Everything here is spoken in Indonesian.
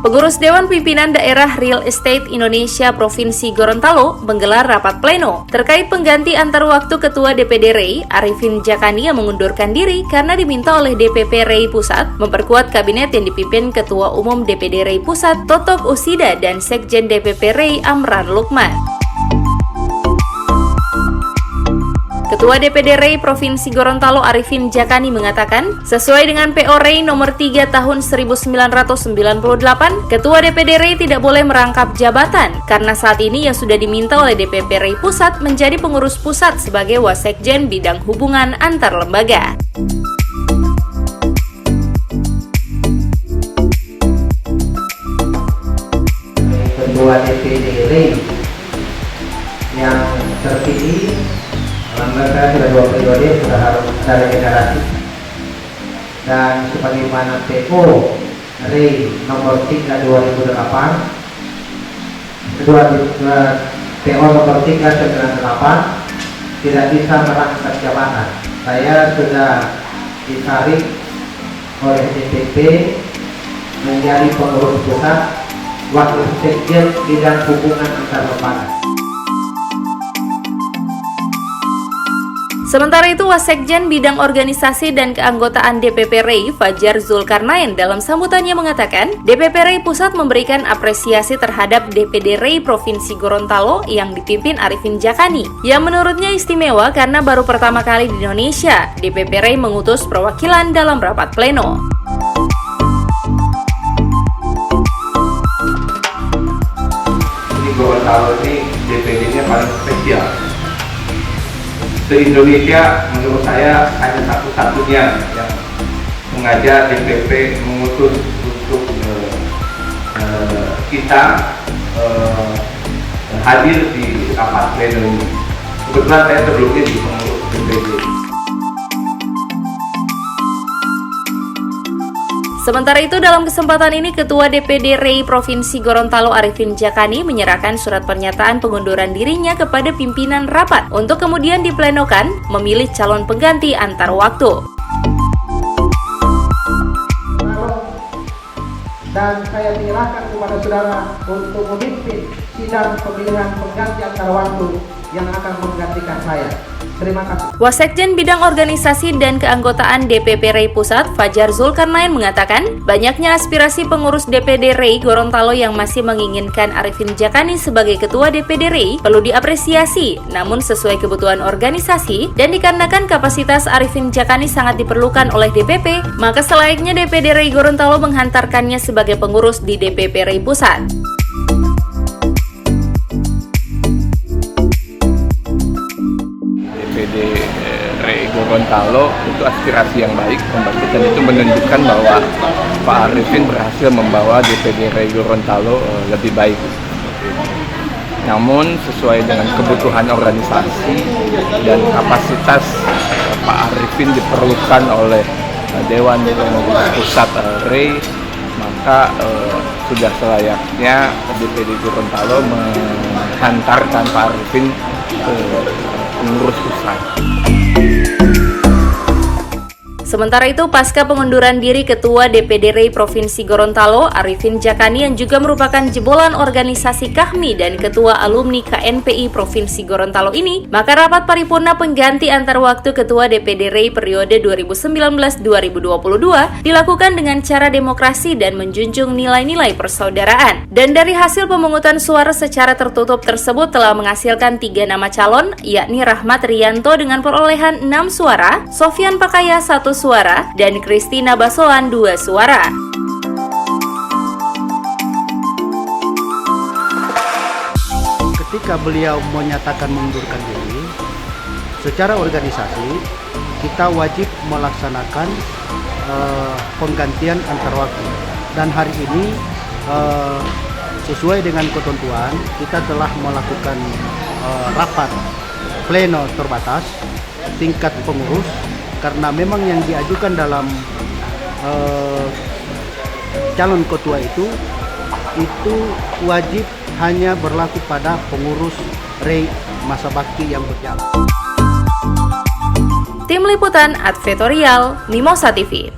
Pengurus Dewan Pimpinan Daerah Real Estate Indonesia Provinsi Gorontalo menggelar rapat pleno terkait pengganti antar waktu Ketua DPD REI Arifin Djaqani yang mengundurkan diri karena diminta oleh DPP REI Pusat memperkuat kabinet yang dipimpin Ketua Umum DPD REI Pusat Totok Usida dan Sekjen DPP REI Amran Lukman. Ketua DPD REI Provinsi Gorontalo Arifin Djaqani mengatakan, sesuai dengan PO REI nomor 3 tahun 1998, Ketua DPD REI tidak boleh merangkap jabatan karena saat ini yang sudah diminta oleh DPP REI Pusat menjadi pengurus pusat sebagai Wasekjen bidang hubungan antar lembaga. Ketua DPD REI yang terpilih, saya sudah 2 periode, sudah harus ada regenerasi. Dan sebagaimana PO REI nomor 3 2008, PO nomor 398 tidak bisa merangkap jabatan. Saya sudah ditarik oleh DPP menjadi pengurus pusat, wakil sekjen bidang hubungan antar lembaga. Sementara itu, Wasekjen Bidang Organisasi dan Keanggotaan DPP REI Fajar Zulkarnain dalam sambutannya mengatakan, DPP REI Pusat memberikan apresiasi terhadap DPD REI Provinsi Gorontalo yang dipimpin Arifin Djaqani, yang menurutnya istimewa karena baru pertama kali di Indonesia DPP REI mengutus perwakilan dalam rapat pleno. Di Gorontalo ini DPD-nya paling spesial. Indonesia menurut saya hanya satu-satunya yang mengajak DPP mengutus untuk kita hadir di rapat pleno ini. Kebetulan saya sebelumnya di pengurus DPD. Sementara itu, dalam kesempatan ini, Ketua DPD REI Provinsi Gorontalo Arifin Djaqani menyerahkan surat pernyataan pengunduran dirinya kepada pimpinan rapat untuk kemudian diplenokan memilih calon pengganti antar waktu. Dan saya menyerahkan kepada saudara untuk memimpin sidang pemilihan pengganti antar waktu yang akan menggantikan saya. Terima kasih. Wasekjen Bidang Organisasi dan Keanggotaan DPP REI Pusat Fajar Zulkarnain mengatakan, banyaknya aspirasi pengurus DPD REI Gorontalo yang masih menginginkan Arifin Djaqani sebagai Ketua DPD REI perlu diapresiasi, namun sesuai kebutuhan organisasi dan dikarenakan kapasitas Arifin Djaqani sangat diperlukan oleh DPP, maka selayaknya DPD REI Gorontalo menghantarkannya sebagai pengurus di DPP REI Pusat. REI Gorontalo itu aspirasi yang baik, dan itu menunjukkan bahwa Pak Arifin berhasil membawa DPD REI Gorontalo lebih baik. Namun sesuai dengan kebutuhan organisasi dan kapasitas Pak Arifin diperlukan oleh Dewan Pengurus Pusat REI, maka sudah selayaknya DPD Gorontalo menghantarkan Pak Arifin ke pengurus pusat. Sementara itu, pasca pengunduran diri Ketua DPD REI Provinsi Gorontalo, Arifin Djaqani yang juga merupakan jebolan organisasi KAHMI dan Ketua Alumni KNPI Provinsi Gorontalo ini, maka rapat paripurna pengganti antar waktu Ketua DPD REI periode 2019-2022 dilakukan dengan cara demokrasi dan menjunjung nilai-nilai persaudaraan. Dan dari hasil pemungutan suara secara tertutup tersebut telah menghasilkan 3 nama calon, yakni Rahmat Rianto dengan perolehan 6 suara, Sofyan Pakaya 1 suara, dan Kristina Basoan 2 suara. Ketika beliau menyatakan mengundurkan diri, secara organisasi kita wajib melaksanakan penggantian antar waktu. Dan hari ini sesuai dengan ketentuan kita telah melakukan rapat pleno terbatas tingkat pengurus, karena memang yang diajukan dalam calon ketua itu wajib hanya berlaku pada pengurus REI masa bakti yang berjalan. Tim Liputan Advertorial Mimosa TV.